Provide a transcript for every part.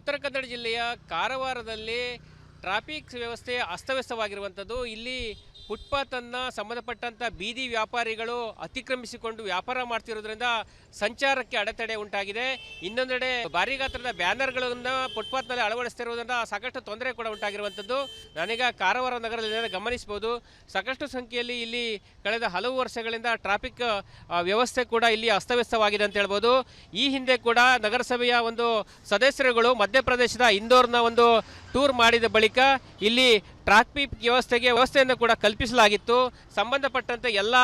ಉತ್ತರ ಕನ್ನಡ ಜಿಲ್ಲೆಯ ಕಾರವಾರದಲ್ಲಿ ಟ್ರಾಫಿಕ್ ವ್ಯವಸ್ಥೆ ಅಸ್ತವ್ಯಸ್ತವಾಗಿರುವಂಥದ್ದು. ಇಲ್ಲಿ ಫುಟ್ಪಾತನ್ನು ಸಂಬಂಧಪಟ್ಟಂಥ ಬೀದಿ ವ್ಯಾಪಾರಿಗಳು ಅತಿಕ್ರಮಿಸಿಕೊಂಡು ವ್ಯಾಪಾರ ಮಾಡ್ತಿರೋದ್ರಿಂದ ಸಂಚಾರಕ್ಕೆ ಅಡೆತಡೆ ಉಂಟಾಗಿದೆ. ಇನ್ನೊಂದೆಡೆ ಭಾರಿ ಗಾತ್ರದ ಬ್ಯಾನರ್ಗಳನ್ನು ಫುಟ್ಪಾತ್ನಲ್ಲಿ ಅಳವಡಿಸ್ತಿರುವುದರಿಂದ ಸಾಕಷ್ಟು ತೊಂದರೆ ಕೂಡ ಉಂಟಾಗಿರುವಂಥದ್ದು. ನಾನೀಗ ಕಾರವಾರ ನಗರದಲ್ಲಿ ಗಮನಿಸಬಹುದು, ಸಾಕಷ್ಟು ಸಂಖ್ಯೆಯಲ್ಲಿ ಇಲ್ಲಿ ಕಳೆದ ಹಲವು ವರ್ಷಗಳಿಂದ ಟ್ರಾಫಿಕ್ ವ್ಯವಸ್ಥೆ ಕೂಡ ಇಲ್ಲಿ ಅಸ್ತವ್ಯಸ್ತವಾಗಿದೆ ಅಂತ ಹೇಳ್ಬೋದು. ಈ ಹಿಂದೆ ಕೂಡ ನಗರಸಭೆಯ ಒಂದು ಸದಸ್ಯರುಗಳು ಮಧ್ಯಪ್ರದೇಶದ ಇಂದೋರ್ನ ಒಂದು ಟೂರ್ ಮಾಡಿದ ಬಳಿಕ ಇಲ್ಲಿ ಟ್ರಾಫಿಕ್ ವ್ಯವಸ್ಥೆಯನ್ನು ಕೂಡ ಕಲ್ಪಿಸಲಾಗಿತ್ತು. ಸಂಬಂಧಪಟ್ಟಂತೆ ಎಲ್ಲ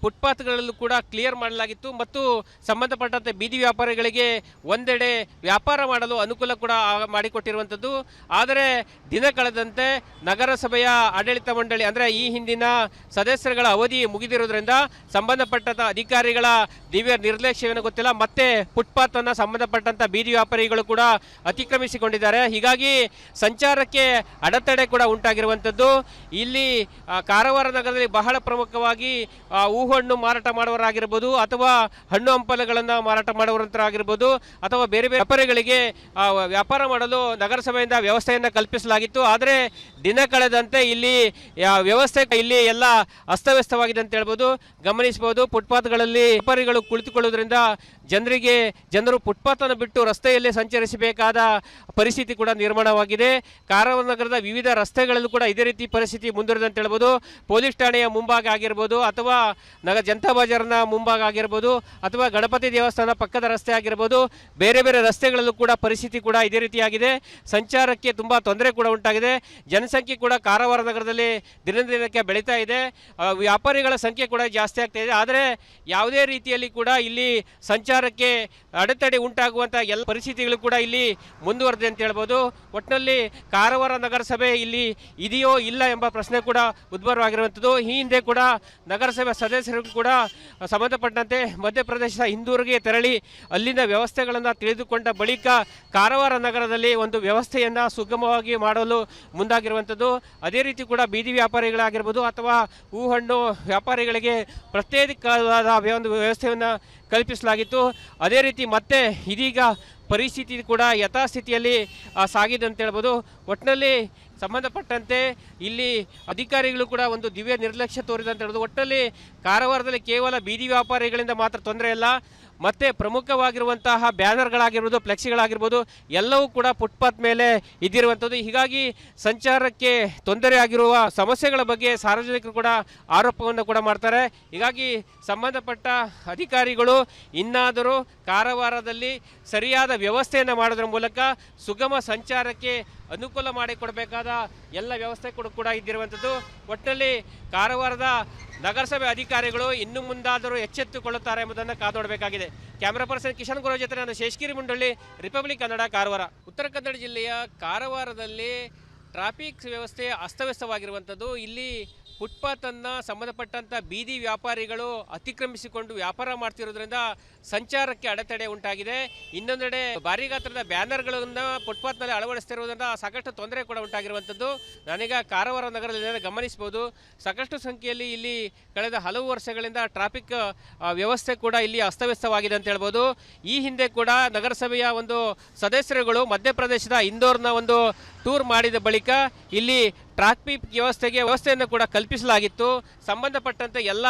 ಫುಟ್ಪಾತ್ಗಳಲ್ಲೂ ಕೂಡ ಕ್ಲಿಯರ್ ಮಾಡಲಾಗಿತ್ತು ಮತ್ತು ಸಂಬಂಧಪಟ್ಟಂತೆ ಬೀದಿ ವ್ಯಾಪಾರಿಗಳಿಗೆ ಒಂದೆಡೆ ವ್ಯಾಪಾರ ಮಾಡಲು ಅನುಕೂಲ ಕೂಡ ಮಾಡಿಕೊಟ್ಟಿರುವಂಥದ್ದು. ಆದರೆ ದಿನ ಕಳೆದಂತೆ ನಗರಸಭೆಯ ಆಡಳಿತ ಮಂಡಳಿ ಅಂದರೆ ಈ ಹಿಂದಿನ ಸದಸ್ಯರುಗಳ ಅವಧಿ ಮುಗಿದಿರುವುದರಿಂದ ಸಂಬಂಧಪಟ್ಟಂಥ ಅಧಿಕಾರಿಗಳ ದಿವ್ಯ ನಿರ್ಲಕ್ಷ್ಯವೇನು ಗೊತ್ತಿಲ್ಲ, ಮತ್ತೆ ಫುಟ್ಪಾತನ್ನು ಸಂಬಂಧಪಟ್ಟಂಥ ಬೀದಿ ವ್ಯಾಪಾರಿಗಳು ಕೂಡ ಅತಿಕ್ರಮಿಸಿಕೊಂಡಿದ್ದಾರೆ. ಹೀಗಾಗಿ ಸಂಚಾರಕ್ಕೆ ಅಡೆತಡೆ ಕೂಡ ಉಂಟಾಗಿರುವಂಥದ್ದು. ಇಲ್ಲಿ ಕಾರವಾರ ನಗರದಲ್ಲಿ ಬಹಳ ಪ್ರಮುಖವಾಗಿ ಹೂಹಣ್ಣು ಮಾರಾಟ ಮಾಡುವವರಾಗಿರ್ಬೋದು ಅಥವಾ ಹಣ್ಣು ಹಂಪಲುಗಳನ್ನು ಮಾರಾಟ ಮಾಡುವಂತರಾಗಿರ್ಬೋದು ಅಥವಾ ಬೇರೆ ಬೇರೆ ವ್ಯಾಪಾರಿಗಳಿಗೆ ವ್ಯಾಪಾರ ಮಾಡಲು ನಗರಸಭೆಯಿಂದ ವ್ಯವಸ್ಥೆಯನ್ನು ಕಲ್ಪಿಸಲಾಗಿತ್ತು. ಆದರೆ ದಿನ ಕಳೆದಂತೆ ಇಲ್ಲಿ ವ್ಯವಸ್ಥೆ ಇಲ್ಲಿ ಎಲ್ಲ ಅಸ್ತವ್ಯಸ್ತವಾಗಿದೆ ಅಂತ ಹೇಳ್ಬೋದು. ಗಮನಿಸಬಹುದು, ಫುಟ್ಪಾತ್ಗಳಲ್ಲಿ ವ್ಯಾಪಾರಿಗಳು ಕುಳಿತುಕೊಳ್ಳುವುದರಿಂದ ಜನರು ಫುಟ್ಪಾತನ್ನು ಬಿಟ್ಟು ರಸ್ತೆಯಲ್ಲೇ ಸಂಚರಿಸಬೇಕಾದ ಪರಿಸ್ಥಿತಿ ಕೂಡ ನಿರ್ಮಾಣವಾಗಿದೆ. ಕಾರವಾರ ನಗರದ ವಿವಿಧ ರಸ್ತೆಗಳಲ್ಲೂ ಕೂಡ ಇದೇ ರೀತಿ ಪರಿಸ್ಥಿತಿ ಮುಂದುವರೆದ ಅಂತ ಹೇಳ್ಬೋದು. ಪೊಲೀಸ್ ಠಾಣೆಯ ಮುಂಭಾಗ ಆಗಿರ್ಬೋದು ಅಥವಾ ಜನತಾ ಬಜಾರ್ನ ಮುಂಭಾಗ ಆಗಿರ್ಬೋದು ಅಥವಾ ಗಣಪತಿ ದೇವಸ್ಥಾನ ಪಕ್ಕದ ರಸ್ತೆ ಆಗಿರ್ಬೋದು, ಬೇರೆ ಬೇರೆ ರಸ್ತೆಗಳಲ್ಲೂ ಕೂಡ ಪರಿಸ್ಥಿತಿ ಕೂಡ ಇದೇ ರೀತಿಯಾಗಿದೆ. ಸಂಚಾರಕ್ಕೆ ತುಂಬ ತೊಂದರೆ ಕೂಡ ಉಂಟಾಗಿದೆ. ಜನಸಂಖ್ಯೆ ಕೂಡ ಕಾರವಾರ ನಗರದಲ್ಲಿ ದಿನಕ್ಕೆ ಬೆಳೀತಾ ಇದೆ. ವ್ಯಾಪಾರಿಗಳ ಸಂಖ್ಯೆ ಕೂಡ ಜಾಸ್ತಿ ಆಗ್ತಾ ಇದೆ. ಆದರೆ ಯಾವುದೇ ರೀತಿಯಲ್ಲಿ ಕೂಡ ಇಲ್ಲಿ ಸಂಚಾರಕ್ಕೆ ಅಡೆತಡೆ ಉಂಟಾಗುವಂಥ ಎಲ್ಲ ಪರಿಸ್ಥಿತಿಗಳು ಕೂಡ ಇಲ್ಲಿ ಮುಂದುವರೆದಿದೆ ಅಂತ ಹೇಳ್ಬೋದು. ಒಟ್ಟಿನಲ್ಲಿ ಕಾರವಾರ ನಗರಸಭೆ ಇಲ್ಲಿ ಇದೆಯೋ ಇಲ್ಲ ಎಂಬ ಪ್ರಶ್ನೆ ಕೂಡ ಉದ್ಭವವಾಗಿರುವಂಥದ್ದು. ಈ ಹಿಂದೆ ಕೂಡ ನಗರಸಭೆ ಸದಸ್ಯರು ಕೂಡ ಸಂಬಂಧಪಟ್ಟಂತೆ ಮಧ್ಯಪ್ರದೇಶದ ಇಂದೂರಿಗೆ ತೆರಳಿ ಅಲ್ಲಿನ ವ್ಯವಸ್ಥೆಗಳನ್ನು ತಿಳಿದುಕೊಂಡ ಬಳಿಕ ಕಾರವಾರ ನಗರದಲ್ಲಿ ಒಂದು ವ್ಯವಸ್ಥೆಯನ್ನು ಸುಗಮವಾಗಿ ಮಾಡಲು ಮುಂದಾಗಿರುವಂಥದ್ದು. ಅದೇ ರೀತಿ ಕೂಡ ಬೀದಿ ವ್ಯಾಪಾರಿಗಳಾಗಿರ್ಬೋದು ಅಥವಾ ಹೂಹಣ್ಣು ವ್ಯಾಪಾರಿಗಳಿಗೆ ಪ್ರತ್ಯೇಕವಾದ ಒಂದು ವ್ಯವಸ್ಥೆಯನ್ನು ಕಲ್ಪಿಸಲಾಗಿತ್ತು. ಅದೇ ರೀತಿ ಮತ್ತೆ ಇದೀಗ ಪರಿಸ್ಥಿತಿ ಕೂಡ ಯಥಾಸ್ಥಿತಿಯಲ್ಲಿ ಸಾಗಿದೆ ಅಂತ ಹೇಳ್ಬೋದು. ಒಟ್ಟಿನಲ್ಲಿ ಸಂಬಂಧಪಟ್ಟಂತೆ ಇಲ್ಲಿ ಅಧಿಕಾರಿಗಳು ಕೂಡ ಒಂದು ದಿವ್ಯ ನಿರ್ಲಕ್ಷ್ಯ ತೋರಿದೆ ಅಂತ ಹೇಳೋದು. ಒಟ್ಟಿನಲ್ಲಿ ಕಾರವಾರದಲ್ಲಿ ಕೇವಲ ಬೀದಿ ವ್ಯಾಪಾರಿಗಳಿಂದ ಮಾತ್ರ ತೊಂದರೆ ಇಲ್ಲ, ಮತ್ತು ಪ್ರಮುಖವಾಗಿರುವಂತಹ ಬ್ಯಾನರ್ಗಳಾಗಿರ್ಬೋದು, ಫ್ಲೆಕ್ಸಿಗಳಾಗಿರ್ಬೋದು ಎಲ್ಲವೂ ಕೂಡ ಫುಟ್ಪಾತ್ ಮೇಲೆ ಇದ್ದಿರುವಂಥದ್ದು. ಹೀಗಾಗಿ ಸಂಚಾರಕ್ಕೆ ತೊಂದರೆ ಆಗಿರುವ ಸಮಸ್ಯೆಗಳ ಬಗ್ಗೆ ಸಾರ್ವಜನಿಕರು ಕೂಡ ಆರೋಪವನ್ನು ಕೂಡ ಮಾಡ್ತಾರೆ. ಹೀಗಾಗಿ ಸಂಬಂಧಪಟ್ಟ ಅಧಿಕಾರಿಗಳು ಇನ್ನಾದರೂ ಕಾರವಾರದಲ್ಲಿ ಸರಿಯಾದ ವ್ಯವಸ್ಥೆಯನ್ನು ಮಾಡೋದ್ರ ಮೂಲಕ ಸುಗಮ ಸಂಚಾರಕ್ಕೆ ಅನುಕೂಲ ಮಾಡಿಕೊಡಬೇಕಾದ ಎಲ್ಲ ವ್ಯವಸ್ಥೆ ಕೂಡ ಇದ್ದಿರುವಂಥದ್ದು. ಒಟ್ಟಿನಲ್ಲಿ ಕಾರವಾರದ ನಗರಸಭೆ ಅಧಿಕಾರಿಗಳು ಇನ್ನು ಮುಂದಾದರೂ ಎಚ್ಚೆತ್ತುಕೊಳ್ಳುತ್ತಾರೆ ಎಂಬುದನ್ನು ಕಾದೋಡಬೇಕಾಗಿದೆ. ಕ್ಯಾಮರಾ ಪರ್ಸನ್ ಕಿಶನ್ ಗುರು ಜೊತೆ ನಾನು ಶೇಷಗಿರಿ ಮುಂಡಳ್ಳಿ, ರಿಪಬ್ಲಿಕ್ ಕನ್ನಡ, ಕಾರವಾರ. ಉತ್ತರ ಕನ್ನಡ ಜಿಲ್ಲೆಯ ಕಾರವಾರದಲ್ಲಿ ಟ್ರಾಫಿಕ್ ವ್ಯವಸ್ಥೆ ಅಸ್ತವ್ಯಸ್ತವಾಗಿರುವಂಥದ್ದು. ಇಲ್ಲಿ ಫುಟ್ಪಾತನ್ನು ಸಂಬಂಧಪಟ್ಟಂಥ ಬೀದಿ ವ್ಯಾಪಾರಿಗಳು ಅತಿಕ್ರಮಿಸಿಕೊಂಡು ವ್ಯಾಪಾರ ಮಾಡ್ತಿರೋದ್ರಿಂದ ಸಂಚಾರಕ್ಕೆ ಅಡೆತಡೆ ಉಂಟಾಗಿದೆ. ಇನ್ನೊಂದೆಡೆ ಭಾರಿ ಗಾತ್ರದ ಬ್ಯಾನರ್ಗಳನ್ನು ಫುಟ್ಪಾತ್ನಲ್ಲಿ ಅಳವಡಿಸ್ತಿರುವುದರಿಂದ ಸಾಕಷ್ಟು ತೊಂದರೆ ಕೂಡ ಉಂಟಾಗಿರುವಂಥದ್ದು. ನಾನೀಗ ಕಾರವಾರ ನಗರದಲ್ಲಿ ಗಮನಿಸಬಹುದು, ಸಾಕಷ್ಟು ಸಂಖ್ಯೆಯಲ್ಲಿ ಇಲ್ಲಿ ಕಳೆದ ಹಲವು ವರ್ಷಗಳಿಂದ ಟ್ರಾಫಿಕ್ ವ್ಯವಸ್ಥೆ ಕೂಡ ಇಲ್ಲಿ ಅಸ್ತವ್ಯಸ್ತವಾಗಿದೆ ಅಂತ ಹೇಳ್ಬೋದು. ಈ ಹಿಂದೆ ಕೂಡ ನಗರಸಭೆಯ ಒಂದು ಸದಸ್ಯರುಗಳು ಮಧ್ಯಪ್ರದೇಶದ ಇಂದೋರ್ನ ಒಂದು ಟೂರ್ ಮಾಡಿದ ಬಳಿಕ ಇಲ್ಲಿ ಟ್ರಾಫಿಕ್ ವ್ಯವಸ್ಥೆಯನ್ನು ಕೂಡ ಕಲ್ಪಿಸಲಾಗಿತ್ತು. ಸಂಬಂಧಪಟ್ಟಂತೆ ಎಲ್ಲ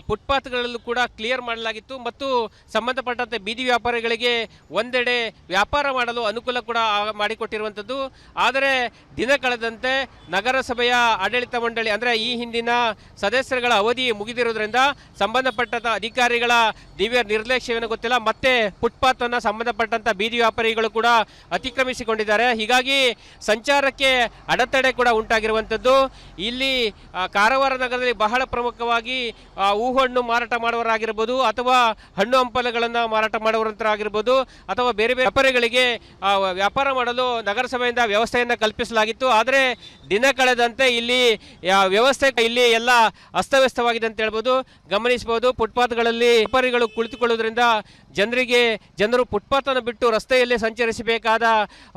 ಫುಟ್ಪಾತ್ಗಳಲ್ಲೂ ಕೂಡ ಕ್ಲಿಯರ್ ಮಾಡಲಾಗಿತ್ತು ಮತ್ತು ಸಂಬಂಧಪಟ್ಟಂತೆ ಬೀದಿ ವ್ಯಾಪಾರಿಗಳಿಗೆ ಒಂದೆಡೆ ವ್ಯಾಪಾರ ಮಾಡಲು ಅನುಕೂಲ ಕೂಡ ಮಾಡಿಕೊಟ್ಟಿರುವಂಥದ್ದು. ಆದರೆ ದಿನ ಕಳೆದಂತೆ ನಗರಸಭೆಯ ಆಡಳಿತ ಮಂಡಳಿ ಅಂದರೆ ಈ ಹಿಂದಿನ ಸದಸ್ಯರುಗಳ ಅವಧಿ ಮುಗಿದಿರುವುದರಿಂದ ಸಂಬಂಧಪಟ್ಟಂಥ ಅಧಿಕಾರಿಗಳ ದಿವ್ಯ ನಿರ್ಲಕ್ಷ್ಯವೇನು ಗೊತ್ತಿಲ್ಲ, ಮತ್ತೆ ಫುಟ್ಪಾತನ್ನು ಸಂಬಂಧಪಟ್ಟಂಥ ಬೀದಿ ವ್ಯಾಪಾರಿಗಳು ಕೂಡ ಅತಿಕ್ರಮಿಸಿಕೊಂಡಿದ್ದಾರೆ. ಹೀಗಾಗಿ ಸಂಚಾರಕ್ಕೆ ಅಡೆತಡೆ ಕೂಡ ಉಂಟಾಗಿರುವಂಥದ್ದು. ಇಲ್ಲಿ ಕಾರವಾರ ನಗರದಲ್ಲಿ ಬಹಳ ಪ್ರಮುಖವಾಗಿ ಹೂಹಣ್ಣು ಮಾರಾಟ ಮಾಡುವವರಾಗಿರ್ಬೋದು ಅಥವಾ ಹಣ್ಣು ಹಂಪಲುಗಳನ್ನು ಮಾರಾಟ ಮಾಡುವಂತರಾಗಿರ್ಬೋದು ಅಥವಾ ಬೇರೆ ಬೇರೆ ವ್ಯಾಪಾರಿಗಳಿಗೆ ವ್ಯಾಪಾರ ಮಾಡಲು ನಗರಸಭೆಯಿಂದ ವ್ಯವಸ್ಥೆಯನ್ನು ಕಲ್ಪಿಸಲಾಗಿತ್ತು. ಆದರೆ ದಿನ ಕಳೆದಂತೆ ಇಲ್ಲಿ ವ್ಯವಸ್ಥೆ ಇಲ್ಲಿ ಎಲ್ಲ ಅಸ್ತವ್ಯಸ್ತವಾಗಿದೆ ಅಂತ ಹೇಳ್ಬೋದು. ಗಮನಿಸಬಹುದು, ಫುಟ್ಪಾತ್ಗಳಲ್ಲಿ ವ್ಯಾಪಾರಿಗಳು ಕುಳಿತುಕೊಳ್ಳುವುದರಿಂದ ಜನರು ಫುಟ್ಪಾತನ್ನು ಬಿಟ್ಟು ರಸ್ತೆಯಲ್ಲೇ ಸಂಚರಿಸಬೇಕಾದ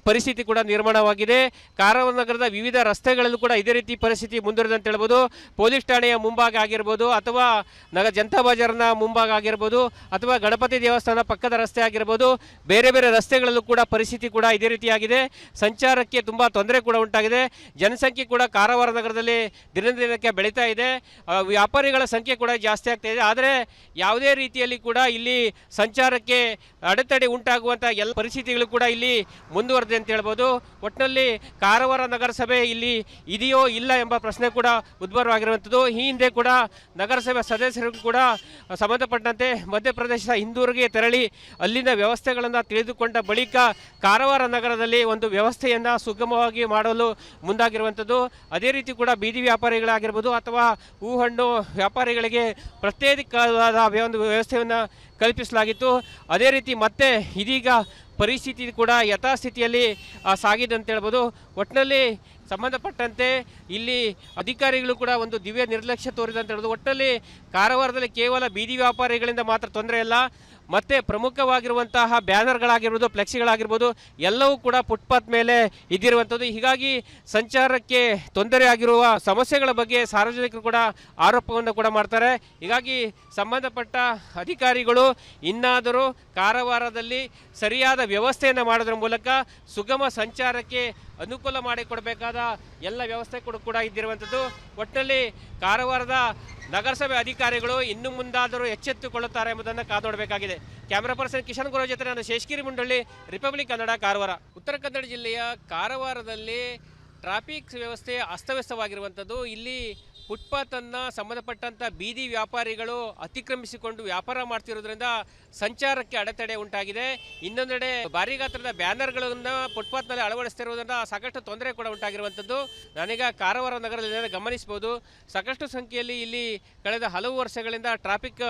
ಪರಿಸ್ಥಿತಿ ಕೂಡ ನಿರ್ಮಾಣವಾಗಿದೆ. ಕಾರವಾರ ನಗರದ ವಿವಿಧ ರಸ್ತೆಗಳಲ್ಲೂ ಕೂಡ ಇದೇ ರೀತಿ ಪರಿಸ್ಥಿತಿ ಮುಂದುವರೆದಂತ ಹೇಳ್ಬೋದು. ಪೊಲೀಸ್ ಠಾಣೆಯ ಮುಂಭಾಗ ಆಗಿರ್ಬೋದು ಅಥವಾ ಜನತಾ ಬಜಾರ್ನ ಮುಂಭಾಗ ಆಗಿರ್ಬೋದು ಅಥವಾ ಗಣಪತಿ ದೇವಸ್ಥಾನ ಪಕ್ಕದ ರಸ್ತೆ ಆಗಿರ್ಬೋದು, ಬೇರೆ ಬೇರೆ ರಸ್ತೆಗಳಲ್ಲೂ ಕೂಡ ಪರಿಸ್ಥಿತಿ ಕೂಡ ಇದೇ ರೀತಿಯಾಗಿದೆ. ಸಂಚಾರಕ್ಕೆ ತುಂಬ ತೊಂದರೆ ಕೂಡ ಉಂಟಾಗಿದೆ. ಜನಸಂಖ್ಯೆ ಕೂಡ ಕಾರವಾರ ನಗರದಲ್ಲಿ ದಿನಕ್ಕೆ ಬೆಳೀತಾ ಇದೆ. ವ್ಯಾಪಾರಿಗಳ ಸಂಖ್ಯೆ ಕೂಡ ಜಾಸ್ತಿ ಆಗ್ತಾ ಇದೆ. ಆದರೆ ಯಾವುದೇ ರೀತಿಯಲ್ಲಿ ಕೂಡ ಇಲ್ಲಿ ಸಂಚಾರಕ್ಕೆ ಅಡೆತಡೆ ಉಂಟಾಗುವಂಥ ಎಲ್ಲ ಪರಿಸ್ಥಿತಿಗಳು ಕೂಡ ಇಲ್ಲಿ ಮುಂದುವರೆದಿದೆ ಅಂತ ಹೇಳ್ಬೋದು. ಒಟ್ಟಿನಲ್ಲಿ ಕಾರವಾರ ನಗರಸಭೆ ಇಲ್ಲಿ ಇದೆಯೋ ಇಲ್ಲ ಎಂಬ ಪ್ರಶ್ನೆ ಕೂಡ ಉದ್ಭವವಾಗಿರುವಂಥದ್ದು. ಈ ಹಿಂದೆ ಕೂಡ ನಗರಸಭೆ ಸದಸ್ಯರು ಕೂಡ ಸಂಬಂಧಪಟ್ಟಂತೆ ಮಧ್ಯಪ್ರದೇಶದ ಇಂದೂರಿಗೆ ತೆರಳಿ ಅಲ್ಲಿನ ವ್ಯವಸ್ಥೆಗಳನ್ನು ತಿಳಿದುಕೊಂಡ ಬಳಿಕ ಕಾರವಾರ ನಗರದಲ್ಲಿ ಒಂದು ವ್ಯವಸ್ಥೆಯನ್ನು ಸುಗಮವಾಗಿ ಮಾಡಲು ಮುಂದಾಗಿರುವಂಥದ್ದು. ಅದೇ ರೀತಿ ಕೂಡ ಬೀದಿ ವ್ಯಾಪಾರಿಗಳಾಗಿರ್ಬೋದು ಅಥವಾ ಹೂಹಣ್ಣು ವ್ಯಾಪಾರಿಗಳಿಗೆ ಪ್ರತ್ಯೇಕವಾದ ಒಂದು ವ್ಯವಸ್ಥೆಯನ್ನು ಕಲ್ಪಿಸಲಾಗಿತ್ತು. ಅದೇ ರೀತಿ ಮತ್ತೆ ಇದೀಗ ಪರಿಸ್ಥಿತಿ ಕೂಡ ಯಥಾಸ್ಥಿತಿಯಲ್ಲಿ ಸಾಗಿದೆ ಅಂತ ಹೇಳ್ಬೋದು. ಒಟ್ಟಿನಲ್ಲಿ ಸಂಬಂಧಪಟ್ಟಂತೆ ಇಲ್ಲಿ ಅಧಿಕಾರಿಗಳು ಕೂಡ ಒಂದು ದಿವ್ಯ ನಿರ್ಲಕ್ಷ್ಯ ತೋರಿದೆ ಅಂತ ಹೇಳೋದು. ಒಟ್ಟಿನಲ್ಲಿ ಕಾರವಾರದಲ್ಲಿ ಕೇವಲ ಬೀದಿ ವ್ಯಾಪಾರಿಗಳಿಂದ ಮಾತ್ರ ತೊಂದರೆ ಇಲ್ಲ, ಮತ್ತು ಪ್ರಮುಖವಾಗಿರುವಂತಹ ಬ್ಯಾನರ್ಗಳಾಗಿರ್ಬೋದು, ಫ್ಲೆಕ್ಸಿಗಳಾಗಿರ್ಬೋದು ಎಲ್ಲವೂ ಕೂಡ ಫುಟ್ಪಾತ್ ಮೇಲೆ ಇದ್ದಿರುವಂಥದ್ದು. ಹೀಗಾಗಿ ಸಂಚಾರಕ್ಕೆ ತೊಂದರೆ ಆಗಿರುವ ಸಮಸ್ಯೆಗಳ ಬಗ್ಗೆ ಸಾರ್ವಜನಿಕರು ಕೂಡ ಆರೋಪವನ್ನು ಕೂಡ ಮಾಡ್ತಾರೆ. ಹೀಗಾಗಿ ಸಂಬಂಧಪಟ್ಟ ಅಧಿಕಾರಿಗಳು ಇನ್ನಾದರೂ ಕಾರವಾರದಲ್ಲಿ ಸರಿಯಾದ ವ್ಯವಸ್ಥೆಯನ್ನು ಮಾಡೋದ್ರ ಮೂಲಕ ಸುಗಮ ಸಂಚಾರಕ್ಕೆ ಅನುಕೂಲ ಮಾಡಿಕೊಡಬೇಕಾದ ಎಲ್ಲ ವ್ಯವಸ್ಥೆ ಕೂಡ ಇದ್ದಿರುವಂಥದ್ದು. ಒಟ್ಟಿನಲ್ಲಿ ಕಾರವಾರದ ನಗರಸಭೆ ಅಧಿಕಾರಿಗಳು ಇನ್ನು ಮುಂದಾದರೂ ಎಚ್ಚೆತ್ತುಕೊಳ್ಳುತ್ತಾರೆ ಎಂಬುದನ್ನು ಕಾದೋಡಬೇಕಾಗಿದೆ. ಕ್ಯಾಮರಾ ಪರ್ಸನ್ ಕಿಶನ್ ಗುರು ಜೊತೆ ನಾನು ಶೇಷಗಿರಿ ಮುಂಡಳ್ಳಿ, ರಿಪಬ್ಲಿಕ್ ಕನ್ನಡ, ಕಾರವಾರ. ಉತ್ತರ ಕನ್ನಡ ಜಿಲ್ಲೆಯ ಕಾರವಾರದಲ್ಲಿ ಟ್ರಾಫಿಕ್ ವ್ಯವಸ್ಥೆ ಅಸ್ತವ್ಯಸ್ತವಾಗಿರುವಂಥದ್ದು. ಇಲ್ಲಿ ಫುಟ್ಪಾತನ್ನು ಸಂಬಂಧಪಟ್ಟಂಥ ಬೀದಿ ವ್ಯಾಪಾರಿಗಳು ಅತಿಕ್ರಮಿಸಿಕೊಂಡು ವ್ಯಾಪಾರ ಮಾಡ್ತಿರೋದ್ರಿಂದ ಸಂಚಾರಕ್ಕೆ ಅಡೆತಡೆ ಉಂಟಾಗಿದೆ. ಇನ್ನೊಂದೆಡೆ ಭಾರಿ ಗಾತ್ರದ ಬ್ಯಾನರ್ಗಳನ್ನು ಫುಟ್ಪಾತ್ನಲ್ಲಿ ಅಳವಡಿಸ್ತಿರುವುದರಿಂದ ಸಾಕಷ್ಟು ತೊಂದರೆ ಕೂಡ ಉಂಟಾಗಿರುವಂಥದ್ದು. ನಾನೀಗ ಕಾರವಾರ ನಗರದಲ್ಲಿ ಗಮನಿಸಬಹುದು, ಸಾಕಷ್ಟು ಸಂಖ್ಯೆಯಲ್ಲಿ ಇಲ್ಲಿ ಕಳೆದ ಹಲವು ವರ್ಷಗಳಿಂದ ಟ್ರಾಫಿಕ್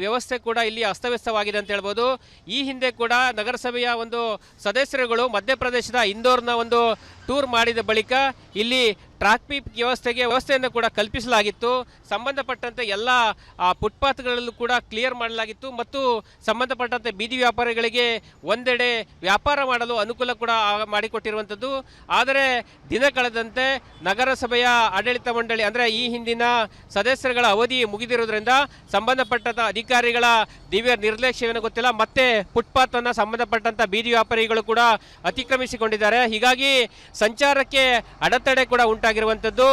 ವ್ಯವಸ್ಥೆ ಕೂಡ ಇಲ್ಲಿ ಅಸ್ತವ್ಯಸ್ತವಾಗಿದೆ ಅಂತ ಹೇಳ್ಬೋದು. ಈ ಹಿಂದೆ ಕೂಡ ನಗರಸಭೆಯ ಒಂದು ಸದಸ್ಯರುಗಳು ಮಧ್ಯಪ್ರದೇಶದ ಇಂದೋರ್ನ ಒಂದು ಟೂರ್ ಮಾಡಿದ ಬಳಿಕ ಇಲ್ಲಿ ಟ್ರಾಫಿಕ್ ವ್ಯವಸ್ಥೆಯನ್ನು ಕೂಡ ಕಲ್ಪಿಸಲಾಗಿತ್ತು. ಸಂಬಂಧಪಟ್ಟಂತೆ ಎಲ್ಲ ಫುಟ್ಪಾತ್ಗಳಲ್ಲೂ ಕೂಡ ಕ್ಲಿಯರ್ ಮಾಡಲಾಗಿತ್ತು ಮತ್ತು ಸಂಬಂಧಪಟ್ಟಂತೆ ಬೀದಿ ವ್ಯಾಪಾರಿಗಳಿಗೆ ಒಂದೆಡೆ ವ್ಯಾಪಾರ ಮಾಡಲು ಅನುಕೂಲ ಕೂಡ ಮಾಡಿಕೊಟ್ಟಿರುವಂಥದ್ದು. ಆದರೆ ದಿನ ಕಳೆದಂತೆ ನಗರಸಭೆಯ ಆಡಳಿತ ಮಂಡಳಿ ಅಂದರೆ ಈ ಹಿಂದಿನ ಸದಸ್ಯರುಗಳ ಅವಧಿ ಮುಗಿದಿರುವುದರಿಂದ ಸಂಬಂಧಪಟ್ಟಂಥ ಅಧಿಕಾರಿಗಳ ದಿವ್ಯ ನಿರ್ಲಕ್ಷ್ಯವೇನೋ ಗೊತ್ತಿಲ್ಲ, ಮತ್ತೆ ಫುಟ್ಪಾತನ್ನು ಸಂಬಂಧಪಟ್ಟಂಥ ಬೀದಿ ವ್ಯಾಪಾರಿಗಳು ಕೂಡ ಅತಿಕ್ರಮಿಸಿಕೊಂಡಿದ್ದಾರೆ. ಹೀಗಾಗಿ ಸಂಚಾರಕ್ಕೆ ಅಡೆತಡೆ ಕೂಡ ಉಂಟಾಗಿರುವಂಥದ್ದು.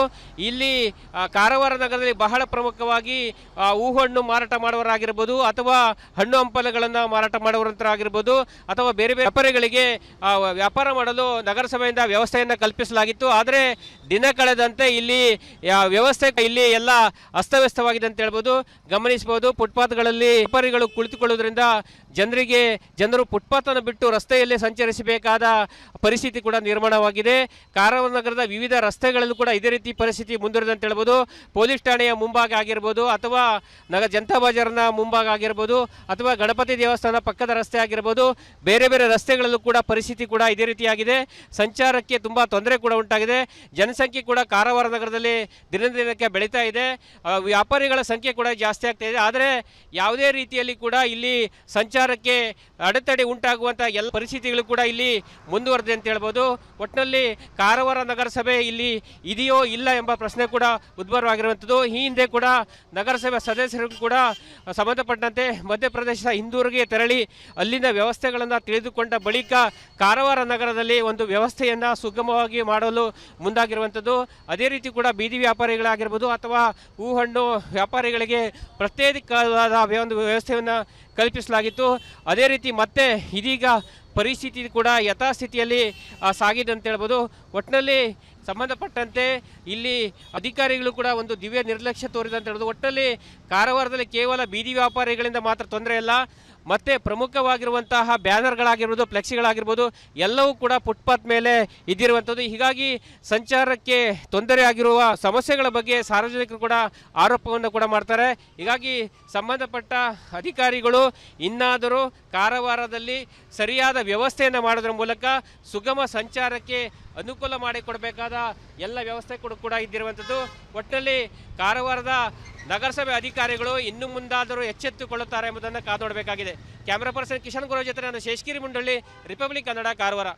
ಇಲ್ಲಿ ಕಾರವಾರ ನಗರದಲ್ಲಿ ಬಹಳ ಪ್ರಮುಖವಾಗಿ ಹೂಹಣ್ಣು ಮಾರಾಟ ಮಾಡುವವರಾಗಿರ್ಬೋದು ಅಥವಾ ಹಣ್ಣು ಹಂಪಲುಗಳನ್ನು ಮಾರಾಟ ಮಾಡುವಂತರಾಗಿರ್ಬೋದು ಅಥವಾ ಬೇರೆ ಬೇರೆ ವ್ಯಾಪಾರಿಗಳಿಗೆ ವ್ಯಾಪಾರ ಮಾಡಲು ನಗರಸಭೆಯಿಂದ ವ್ಯವಸ್ಥೆಯನ್ನು ಕಲ್ಪಿಸಲಾಗಿತ್ತು. ಆದರೆ ದಿನ ಕಳೆದಂತೆ ಇಲ್ಲಿ ವ್ಯವಸ್ಥೆ ಇಲ್ಲಿ ಎಲ್ಲ ಅಸ್ತವ್ಯಸ್ತವಾಗಿದೆ ಅಂತ ಹೇಳ್ಬೋದು. ಗಮನಿಸಬಹುದು, ಫುಟ್ಪಾತ್ಗಳಲ್ಲಿ ವ್ಯಾಪಾರಿಗಳು ಕುಳಿತುಕೊಳ್ಳುವುದರಿಂದ ಜನರು ಫುಟ್ಪಾತನ್ನು ಬಿಟ್ಟು ರಸ್ತೆಯಲ್ಲೇ ಸಂಚರಿಸಬೇಕಾದ ಪರಿಸ್ಥಿತಿ ಕೂಡ ನಿರ್ಮಾಣವಾಗಿದೆ. ಕಾರವಾರ ನಗರದ ವಿವಿಧ ರಸ್ತೆಗಳಲ್ಲೂ ಕೂಡ ಇದೇ ರೀತಿ ಪರಿಸ್ಥಿತಿ ಮುಂದುವರೆದ ಅಂತ ಹೇಳ್ಬೋದು. ಪೊಲೀಸ್ ಠಾಣೆಯ ಮುಂಭಾಗ ಆಗಿರ್ಬೋದು ಅಥವಾ ಜನತಾ ಬಜಾರ್ನ ಮುಂಭಾಗ ಆಗಿರ್ಬೋದು ಅಥವಾ ಗಣಪತಿ ದೇವಸ್ಥಾನ ಪಕ್ಕದ ರಸ್ತೆ ಆಗಿರ್ಬೋದು, ಬೇರೆ ಬೇರೆ ರಸ್ತೆಗಳಲ್ಲೂ ಕೂಡ ಪರಿಸ್ಥಿತಿ ಕೂಡ ಇದೇ ರೀತಿಯಾಗಿದೆ. ಸಂಚಾರಕ್ಕೆ ತುಂಬ ತೊಂದರೆ ಕೂಡ ಉಂಟಾಗಿದೆ. ಜನಸಂಖ್ಯೆ ಕೂಡ ಕಾರವಾರ ನಗರದಲ್ಲಿ ದಿನಕ್ಕೆ ಬೆಳೀತಾ ಇದೆ. ವ್ಯಾಪಾರಿಗಳ ಸಂಖ್ಯೆ ಕೂಡ ಜಾಸ್ತಿ ಆಗ್ತಾ ಇದೆ. ಆದರೆ ಯಾವುದೇ ರೀತಿಯಲ್ಲಿ ಕೂಡ ಇಲ್ಲಿ ಸಂಚಾರಕ್ಕೆ ಅಡೆತಡೆ ಉಂಟಾಗುವಂಥ ಎಲ್ಲ ಪರಿಸ್ಥಿತಿಗಳು ಕೂಡ ಇಲ್ಲಿ ಮುಂದುವರೆದಿದೆ ಅಂತ ಹೇಳ್ಬೋದು. ಒಟ್ಟಿನಲ್ಲಿ ಕಾರವಾರ ನಗರಸಭೆ ಇಲ್ಲಿ ಇದೆಯೋ ಇಲ್ಲ ಎಂಬ ಪ್ರಶ್ನೆ ಕೂಡ ಉದ್ಭವವಾಗಿರುವಂಥದ್ದು. ಈ ಹಿಂದೆ ಕೂಡ ನಗರಸಭೆ ಸದಸ್ಯರು ಕೂಡ ಸಂಬಂಧಪಟ್ಟಂತೆ ಮಧ್ಯಪ್ರದೇಶದ ಇಂದೂರಿಗೆ ತೆರಳಿ ಅಲ್ಲಿನ ವ್ಯವಸ್ಥೆಗಳನ್ನು ತಿಳಿದುಕೊಂಡ ಬಳಿಕ ಕಾರವಾರ ನಗರದಲ್ಲಿ ಒಂದು ವ್ಯವಸ್ಥೆಯನ್ನು ಸುಗಮವಾಗಿ ಮಾಡಲು ಮುಂದಾಗಿರುವಂಥದ್ದು. ಅದೇ ರೀತಿ ಕೂಡ ಬೀದಿ ವ್ಯಾಪಾರಿಗಳಾಗಿರ್ಬೋದು ಅಥವಾ ಹೂಹಣ್ಣು ವ್ಯಾಪಾರಿಗಳಿಗೆ ಪ್ರತ್ಯೇಕವಾದ ಒಂದು ವ್ಯವಸ್ಥೆಯನ್ನು ಕಲ್ಪಿಸಲಾಗಿತ್ತು. ಅದೇ ರೀತಿ ಮತ್ತೆ ಇದೀಗ ಪರಿಸ್ಥಿತಿ ಕೂಡ ಯಥಾಸ್ಥಿತಿಯಲ್ಲಿ ಸಾಗಿದೆ ಅಂತ ಹೇಳ್ಬೋದು. ಒಟ್ಟಿನಲ್ಲಿ ಸಂಬಂಧಪಟ್ಟಂತೆ ಇಲ್ಲಿ ಅಧಿಕಾರಿಗಳು ಕೂಡ ಒಂದು ದಿವ್ಯ ನಿರ್ಲಕ್ಷ್ಯ ತೋರಿದೆ ಅಂತ ಹೇಳೋದು. ಒಟ್ಟಿನಲ್ಲಿ ಕಾರವಾರದಲ್ಲಿ ಕೇವಲ ಬೀದಿ ವ್ಯಾಪಾರಿಗಳಿಂದ ಮಾತ್ರ ತೊಂದರೆ ಇಲ್ಲ, ಮತ್ತು ಪ್ರಮುಖವಾಗಿರುವಂತಹ ಬ್ಯಾನರ್ಗಳಾಗಿರ್ಬೋದು, ಫ್ಲೆಕ್ಸಿಗಳಾಗಿರ್ಬೋದು ಎಲ್ಲವೂ ಕೂಡ ಫುಟ್ಪಾತ್ ಮೇಲೆ ಇದ್ದಿರುವಂಥದ್ದು. ಹೀಗಾಗಿ ಸಂಚಾರಕ್ಕೆ ತೊಂದರೆ ಆಗಿರುವ ಸಮಸ್ಯೆಗಳ ಬಗ್ಗೆ ಸಾರ್ವಜನಿಕರು ಕೂಡ ಆರೋಪವನ್ನು ಕೂಡ ಮಾಡ್ತಾರೆ. ಹೀಗಾಗಿ ಸಂಬಂಧಪಟ್ಟ ಅಧಿಕಾರಿಗಳು ಇನ್ನಾದರೂ ಕಾರವಾರದಲ್ಲಿ ಸರಿಯಾದ ವ್ಯವಸ್ಥೆಯನ್ನು ಮಾಡೋದ್ರ ಮೂಲಕ ಸುಗಮ ಸಂಚಾರಕ್ಕೆ ಅನುಕೂಲ ಮಾಡಿಕೊಡಬೇಕಾದ ಎಲ್ಲ ವ್ಯವಸ್ಥೆ ಕೂಡ ಇದ್ದಿರುವಂಥದ್ದು. ಒಟ್ಟಿನಲ್ಲಿ ಕಾರವಾರದ ನಗರಸಭೆ ಅಧಿಕಾರಿಗಳು ಇನ್ನು ಮುಂದಾದರೂ ಎಚ್ಚೆತ್ತುಕೊಳ್ಳುತ್ತಾರೆ ಎಂಬುದನ್ನು ಕಾದು ನೋಡಬೇಕಾಗಿದೆ. ಕ್ಯಾಮರಾ ಪರ್ಸನ್ ಕಿಶನ್ ಗುರು ಜೊತೆ ನಾನು ಶೇಷಗಿರಿ ಮುಂಡಳ್ಳಿ, ರಿಪಬ್ಲಿಕ್ ಕನ್ನಡ, ಕಾರವಾರ.